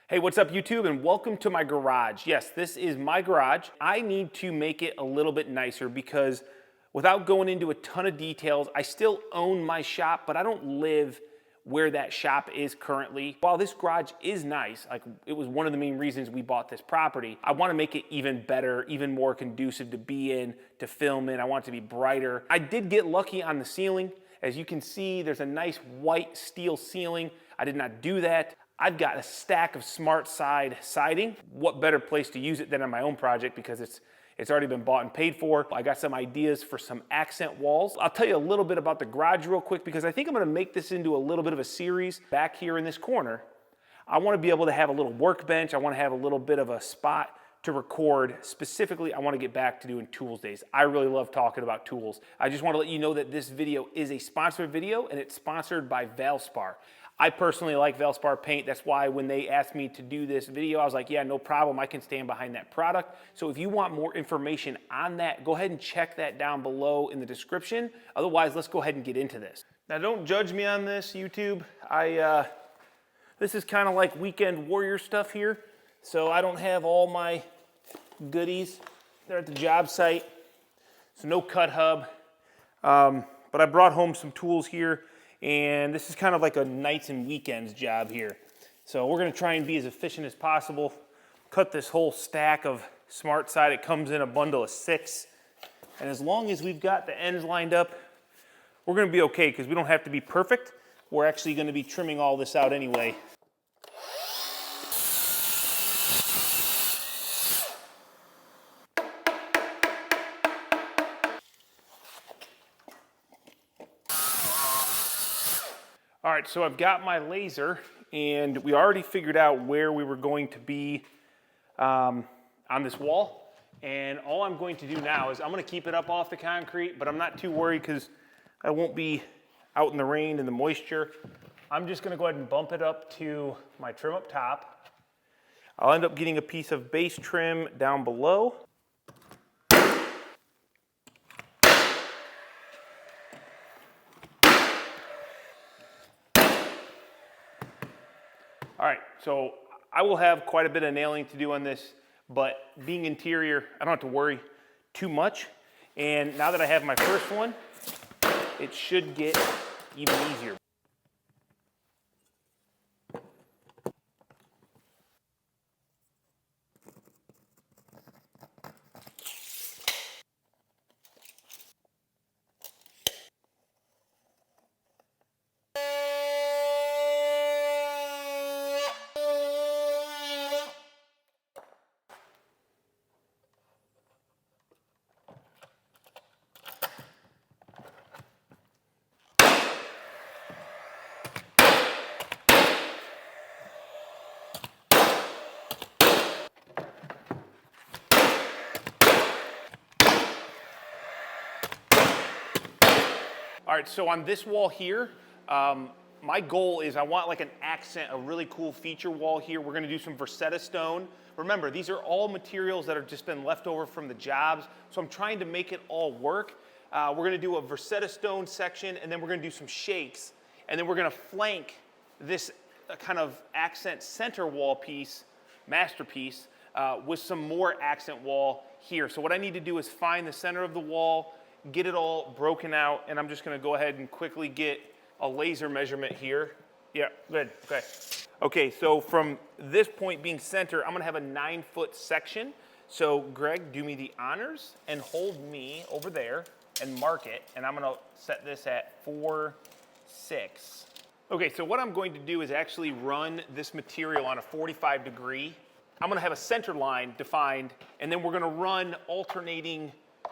Hey, what's up YouTube, and welcome to my garage. Yes, this is my garage. I need to make it a little bit nicer because without going into a ton of details, I still own my shop, but I don't live where that shop is currently. While this garage is nice, like it was one of the main reasons we bought this property, I want to make it even better, even more conducive to be in, to film in. I want it to be brighter. I did get lucky on the ceiling. As you can see, there's a nice white steel ceiling. I did not do that. I've got a stack of SmartSide siding. What better place to use it than on my own project because it's already been bought and paid for. I got some ideas for some accent walls. I'll tell you a little bit about the garage real quick because I think I'm gonna make this into a little bit of a series. Back here in this corner, I wanna be able to have a little workbench. I wanna have a little bit of a spot to record. Specifically, I wanna get back to doing tools days. I really love talking about tools. I just wanna let you know that this video is a sponsored video and it's sponsored by Valspar. I personally like Valspar paint. That's why when they asked me to do this video, I was like, yeah, no problem. I can stand behind that product. So if you want more information on that, go ahead and check that down below in the description. Otherwise, let's go ahead and get into this. Now, don't judge me on this, YouTube. This is kind of like weekend warrior stuff here. So I don't have all my goodies. They're at the job site. So no cut hub. But I brought home some tools here. And this is kind of like a nights and weekends job here. So we're gonna try and be as efficient as possible. Cut this whole stack of SmartSide. It comes in a bundle of 6. And as long as we've got the ends lined up, we're gonna be okay because we don't have to be perfect. We're actually gonna be trimming all this out anyway. All right, so I've got my laser, and we already figured out where we were going to be on this wall. And all I'm going to do now is I'm going to keep it up off the concrete, but I'm not too worried because I won't be out in the rain and the moisture. I'm just going to go ahead and bump it up to my trim up top. I'll end up getting a piece of base trim down below. All right, so I will have quite a bit of nailing to do on this, but being interior, I don't have to worry too much. And now that I have my first one, it should get even easier. All right, so on this wall here, my goal is I want like an accent, a really cool feature wall here. We're gonna do some Versetta stone. Remember, these are all materials that have just been left over from the jobs, so I'm trying to make it all work. We're gonna do a Versetta stone section, and then we're gonna do some shakes, and then we're gonna flank this kind of accent center wall piece, masterpiece, with some more accent wall here. So what I need to do is find the center of the wall, get it all broken out, and I'm just gonna go ahead and quickly get a laser measurement here. Yeah, good, okay. Okay, so from this point being center, I'm gonna have a 9-foot section. So Greg, do me the honors and hold me over there and mark it, and I'm gonna set this at 4.6. Okay, so what I'm going to do is actually run this material on a 45 degree. I'm gonna have a center line defined, and then we're gonna run alternating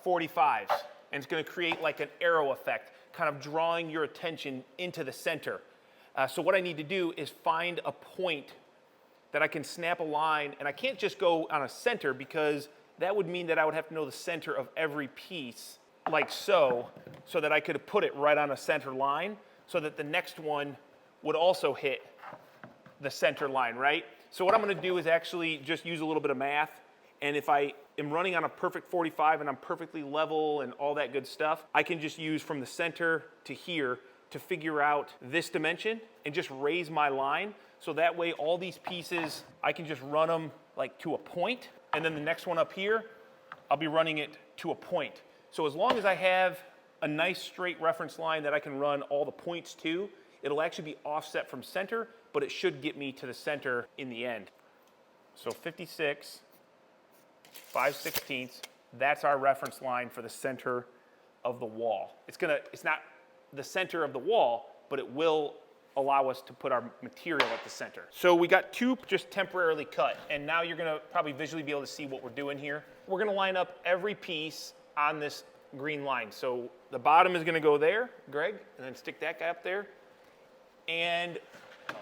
45s. And it's gonna create like an arrow effect, kind of drawing your attention into the center. So what I need to do is find a point that I can snap a line, and I can't just go on a center because that would mean that I would have to know the center of every piece, like so that I could put it right on a center line, so that the next one would also hit the center line, right? So what I'm gonna do is actually just use a little bit of math, and if I am running on a perfect 45 and I'm perfectly level and all that good stuff, I can just use from the center to here to figure out this dimension and just raise my line So that way all these pieces, I can just run them like to a point, and then the next one up here, I'll be running it to a point. So as long as I have a nice straight reference line that I can run all the points to, it'll actually be offset from center, but it should get me to the center in the end. So 56, 5/16, that's our reference line for the center of the wall. It's not the center of the wall, but it will allow us to put our material at the center. So we got two just temporarily cut, and now you're gonna probably visually be able to see what we're doing here. We're gonna line up every piece on this green line. So the bottom is gonna go there, Greg, and then stick that guy up there. And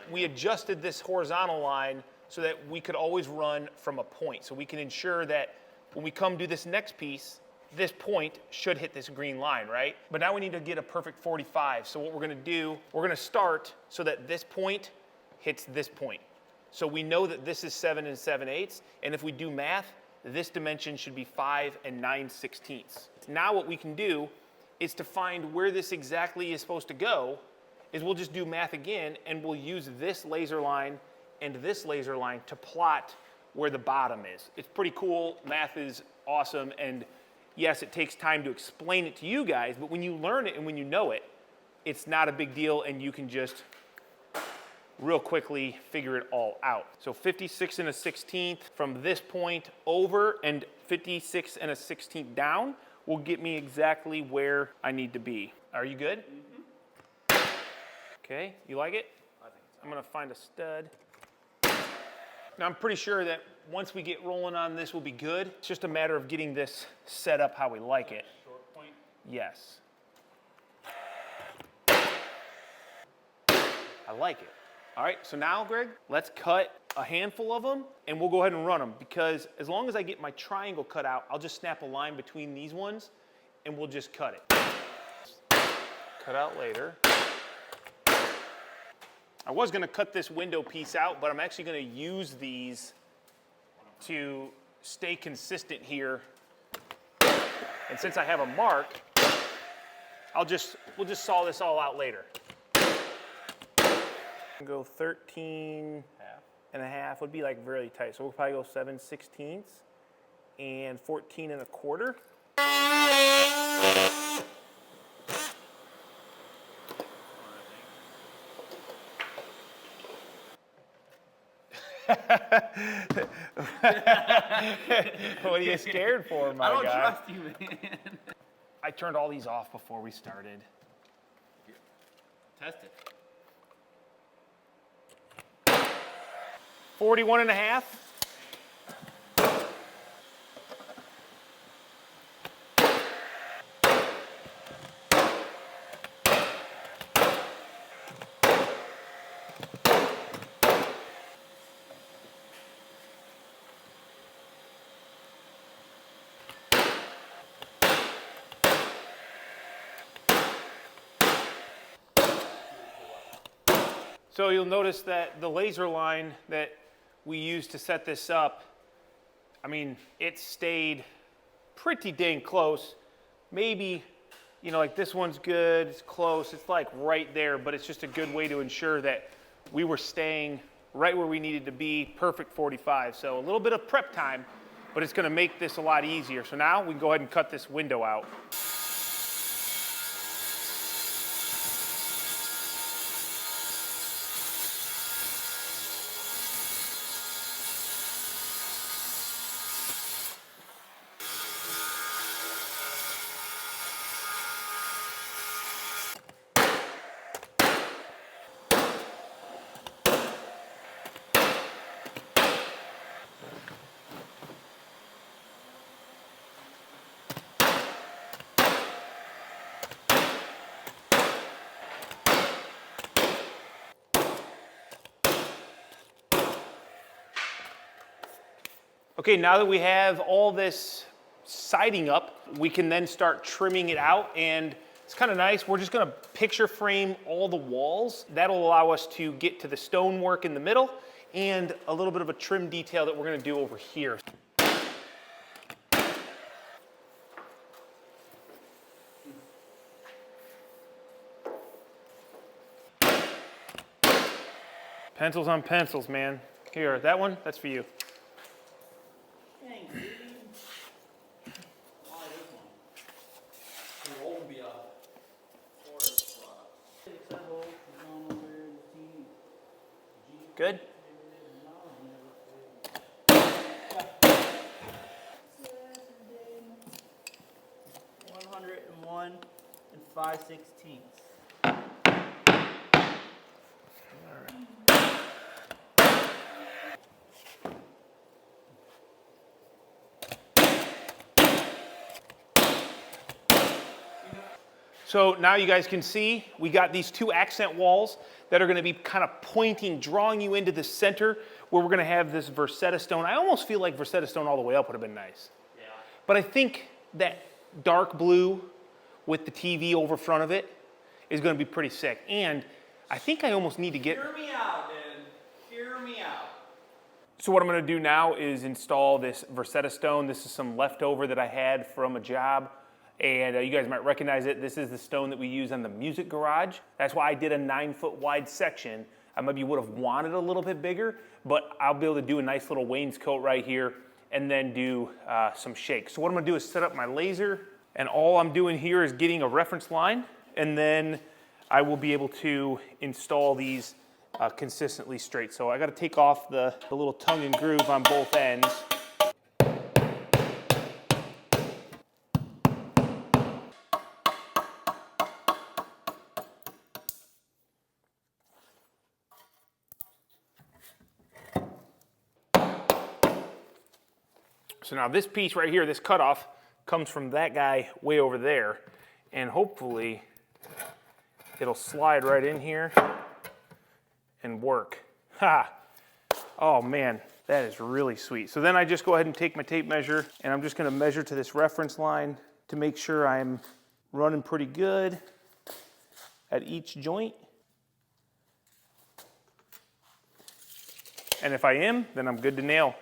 we adjusted this horizontal line so that we could always run from a point. So we can ensure that when we come do this next piece, this point should hit this green line, right? But now we need to get a perfect 45. So what we're gonna do, we're gonna start so that this point hits this point. So we know that this is 7 7/8, and if we do math, this dimension should be 5 9/16. Now what we can do is to find where this exactly is supposed to go, is we'll just do math again, and we'll use this laser line and this laser line to plot where the bottom is. It's pretty cool, math is awesome, and yes, it takes time to explain it to you guys, but when you learn it and when you know it, it's not a big deal, and you can just real quickly figure it all out. So 56 1/16 from this point over and 56 1/16 down will get me exactly where I need to be. Are you good? Mm-hmm. Okay, you like it? I think so. I'm gonna find a stud. Now I'm pretty sure that once we get rolling on this, we'll be good. It's just a matter of getting this set up how we like it. Short point? Yes. I like it. All right, so now, Greg, let's cut a handful of them, and we'll go ahead and run them, because as long as I get my triangle cut out, I'll just snap a line between these ones, and we'll just cut it. Cut out later. I was gonna cut this window piece out, but I'm actually gonna use these to stay consistent here. And since I have a mark, we'll just saw this all out later. Go 13 and a half would be like really tight. So we'll probably go 7/16 and 14 1/4. What are you scared for, my guy? I don't trust you, man. I turned all these off before we started. Test it. 41 1/2. So you'll notice that the laser line that we used to set this up, I mean, it stayed pretty dang close. Maybe, you know, like this one's good, it's close, it's like right there, but it's just a good way to ensure that we were staying right where we needed to be, perfect 45. So a little bit of prep time, but it's gonna make this a lot easier. So now we can go ahead and cut this window out. Okay, now that we have all this siding up, we can then start trimming it out, and it's kind of nice. We're just gonna picture frame all the walls. That'll allow us to get to the stonework in the middle and a little bit of a trim detail that we're gonna do over here. Pencils on pencils, man. Here, that one, that's for you. Thanks, dude. Why this one? Columbia. Forest plot. Good? 101 5/16. So now you guys can see we got these two accent walls that are going to be kind of pointing, drawing you into the center where we're going to have this Versetta stone. I almost feel like Versetta stone all the way up would have been nice. Yeah. But I think that dark blue with the TV over front of it is going to be pretty sick. And I think I almost need to get... Hear me out, dude. Hear me out. So what I'm going to do now is install this Versetta stone. This is some leftover that I had from a job. And you guys might recognize it. This is the stone that we use on the music garage. That's why I did a 9-foot wide section. I maybe would have wanted a little bit bigger, but I'll be able to do a nice little wainscot right here and then do some shakes. So what I'm gonna do is set up my laser, and all I'm doing here is getting a reference line, and then I will be able to install these consistently straight. So I gotta take off the little tongue and groove on both ends. So now this piece right here, this cutoff, comes from that guy way over there, and hopefully it'll slide right in here and work. Ha! Oh man, that is really sweet. So then I just go ahead and take my tape measure, and I'm just gonna measure to this reference line to make sure I'm running pretty good at each joint. And if I am, then I'm good to nail.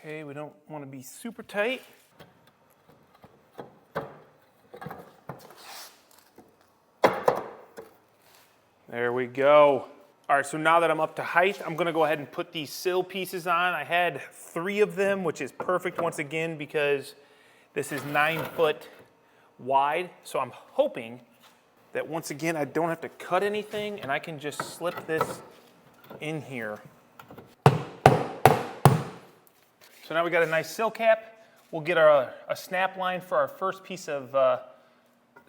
Okay, we don't want to be super tight. There we go. All right, so now that I'm up to height, I'm gonna go ahead and put these sill pieces on. I had 3 of them, which is perfect once again because this is 9 foot wide. So I'm hoping that once again, I don't have to cut anything and I can just slip this in here. So now we got a nice sill cap. We'll get a snap line for our first piece of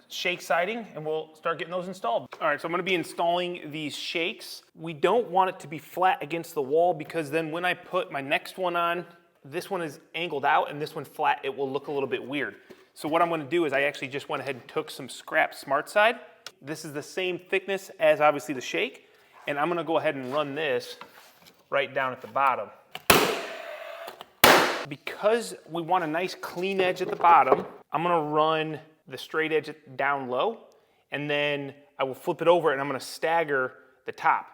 shake siding, and we'll start getting those installed. All right, so I'm gonna be installing these shakes. We don't want it to be flat against the wall because then when I put my next one on, this one is angled out and this one flat, it will look a little bit weird. So what I'm gonna do is I actually just went ahead and took some scrap SmartSide. This is the same thickness as obviously the shake, and I'm gonna go ahead and run this right down at the bottom. Because we want a nice clean edge at the bottom, I'm gonna run the straight edge down low, and then I will flip it over and I'm gonna stagger the top.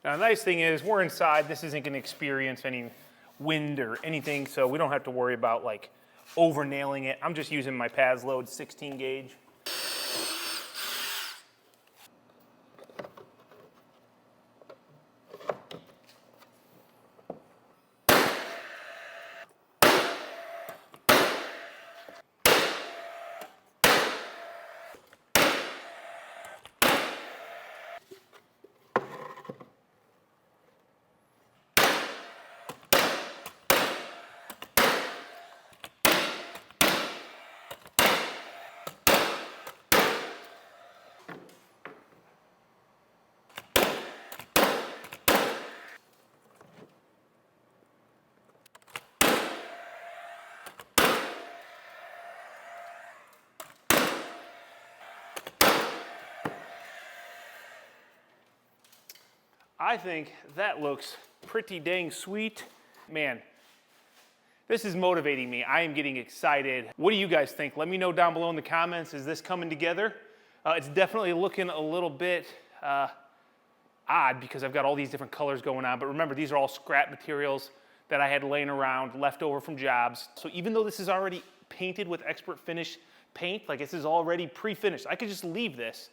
Now the nice thing is we're inside, this isn't gonna experience any wind or anything, so we don't have to worry about like over nailing it. I'm just using my pads load 16 gauge. I think that looks pretty dang sweet. Man, This is motivating me. I am getting excited. What do you guys think? Let me know down below in the comments. Is this coming together? It's definitely looking a little bit odd because I've got all these different colors going on. But remember, these are all scrap materials that I had laying around, left over from jobs. So even though this is already painted with expert finish paint, like this is already pre-finished, I could just leave this.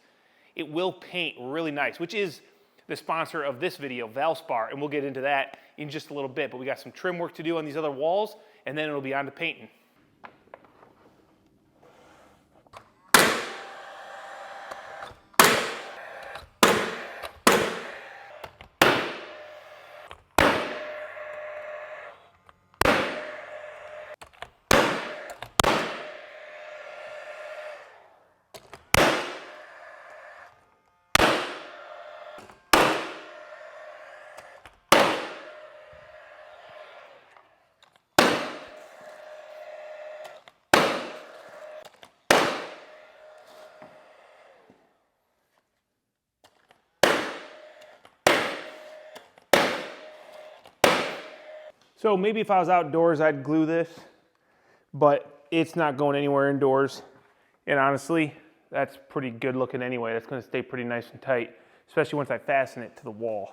It will paint really nice, which is the sponsor of this video, Valspar, and we'll get into that in just a little bit. But we got some trim work to do on these other walls, and then it'll be on to painting. So maybe if I was outdoors, I'd glue this, but it's not going anywhere indoors. And honestly, that's pretty good looking anyway. That's gonna stay pretty nice and tight, especially once I fasten it to the wall.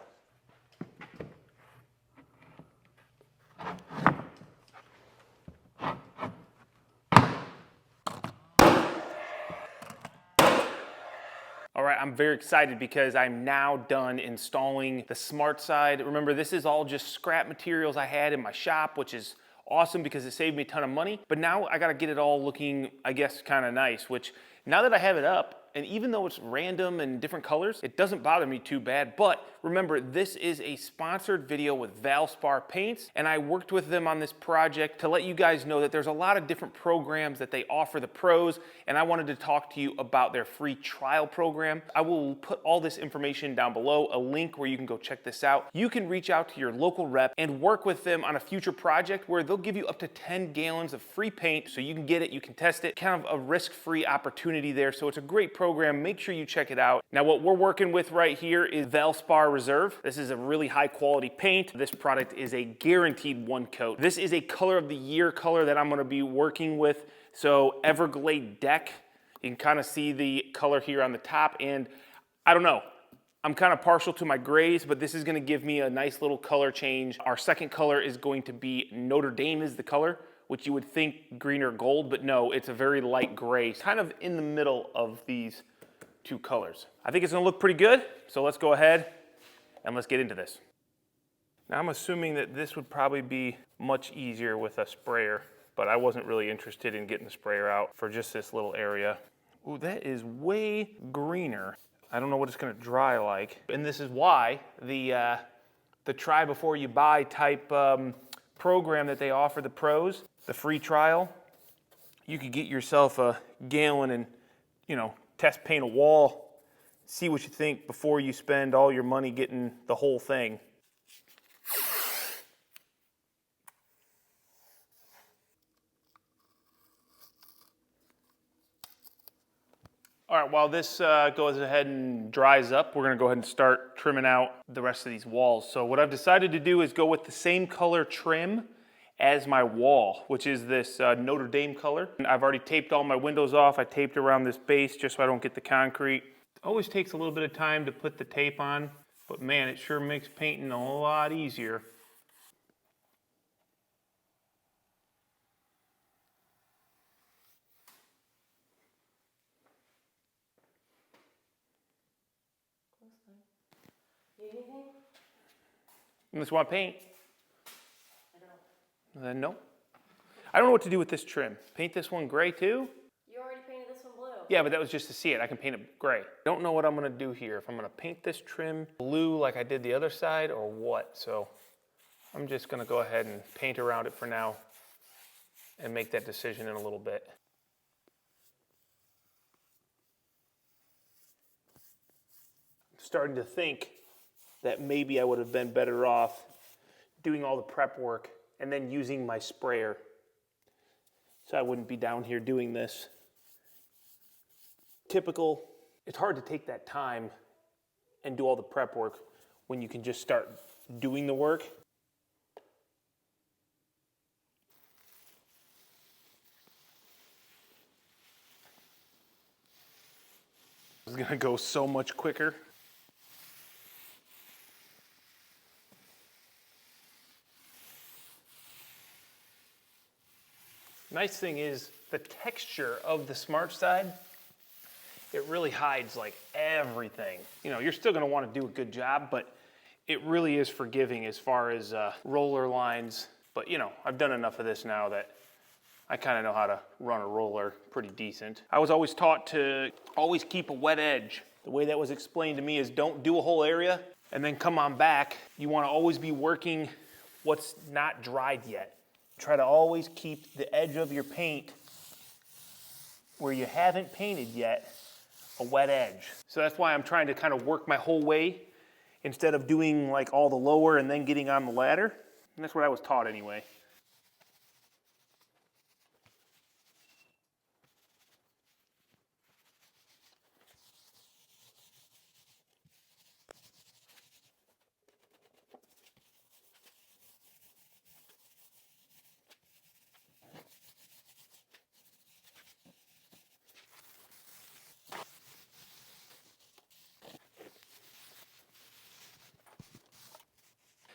All right, I'm very excited because I'm now done installing the SmartSide. Remember, this is all just scrap materials I had in my shop, which is awesome because it saved me a ton of money. But now I gotta get it all looking, I guess, kind of nice, which now that I have it up, and even though it's random and different colors, it doesn't bother me too bad. But remember, this is a sponsored video with Valspar Paints, and I worked with them on this project to let you guys know that there's a lot of different programs that they offer the pros, and I wanted to talk to you about their free trial program. I will put all this information down below, a link where you can go check this out. You can reach out to your local rep and work with them on a future project where they'll give you up to 10 gallons of free paint, so you can get it, you can test it, kind of a risk-free opportunity there. So it's a great program. Make sure you check it out. Now, what we're working with right here is Valspar Reserve. This is a really high quality paint. This product is a guaranteed one coat. This is a color of the year color that I'm gonna be working with. So Everglade Deck, you can kind of see the color here on the top, and I don't know, I'm kind of partial to my grays, but this is gonna give me a nice little color change. Our second color is going to be Notre Dame is the color, which you would think green or gold, but no, it's a very light gray, kind of in the middle of these two colors. I think it's gonna look pretty good, so let's go ahead and let's get into this. Now I'm assuming that this would probably be much easier with a sprayer, but I wasn't really interested in getting the sprayer out for just this little area. Ooh, that is way greener. I don't know what it's gonna dry like. And this is why the try before you buy type program that they offer the pros, the free trial, you could get yourself a gallon and, you know, test paint a wall, see what you think before you spend all your money getting the whole thing. All right, while this goes ahead and dries up, we're gonna go ahead and start trimming out the rest of these walls. So what I've decided to do is go with the same color trim as my wall, which is this Notre Dame color. I've already taped all my windows off. I taped around this base just so I don't get the concrete. It always takes a little bit of time to put the tape on, but man, it sure makes painting a lot easier. Unless you want to paint. Then no. I don't know what to do with this trim. Paint this one gray too? You already painted this one blue. Yeah, but that was just to see it. I can paint it gray. Don't know what I'm gonna do here. If I'm gonna paint this trim blue like I did the other side or what. So I'm just gonna go ahead and paint around it for now and make that decision in a little bit. I'm starting to think that maybe I would have been better off doing all the prep work and then using my sprayer. So I wouldn't be down here doing this. Typical, it's hard to take that time and do all the prep work when you can just start doing the work. is gonna go so much quicker. Nice thing is the texture of the SmartSide, it really hides like everything. You know, you're still gonna wanna do a good job, but it really is forgiving as far as roller lines. But you know, I've done enough of this now that I kind of know how to run a roller pretty decent. I was always taught to always keep a wet edge. The way that was explained to me is don't do a whole area and then come on back. You wanna always be working what's not dried yet. Try to always keep the edge of your paint where you haven't painted yet a wet edge. So that's why I'm trying to kind of work my whole way instead of doing like all the lower and then getting on the ladder. And that's what I was taught anyway.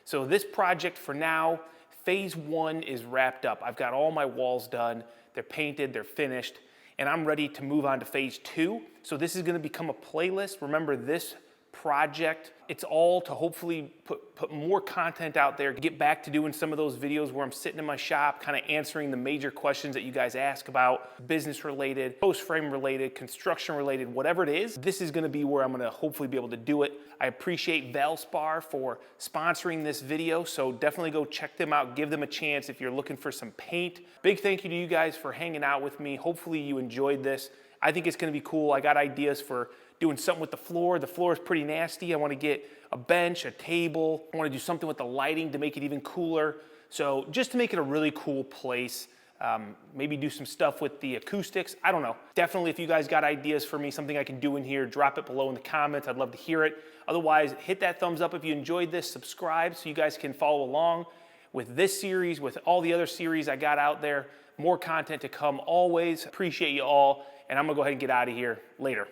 So this project for now, phase 1 is wrapped up. I've got all my walls done, they're painted, they're finished, and I'm ready to move on to phase 2. So this is gonna become a playlist. Remember, this project, it's all to hopefully put more content out there, get back to doing some of those videos where I'm sitting in my shop, kind of answering the major questions that you guys ask about, business related, post frame related, construction related, whatever it is. This is gonna be where I'm gonna hopefully be able to do it. I appreciate Valspar for sponsoring this video, so definitely go check them out, give them a chance if you're looking for some paint. Big thank you to you guys for hanging out with me. Hopefully you enjoyed this. I think it's gonna be cool. I got ideas for doing something with the floor. The floor is pretty nasty. I wanna get a bench, a table. I wanna do something with the lighting to make it even cooler. So just to make it a really cool place. Maybe do some stuff with the acoustics. I don't know. Definitely if you guys got ideas for me, something I can do in here, drop it below in the comments. I'd love to hear it. Otherwise, hit that thumbs up if you enjoyed this. Subscribe so you guys can follow along with this series, with all the other series I got out there. More content to come always. Appreciate you all. And I'm gonna go ahead and get out of here. Later.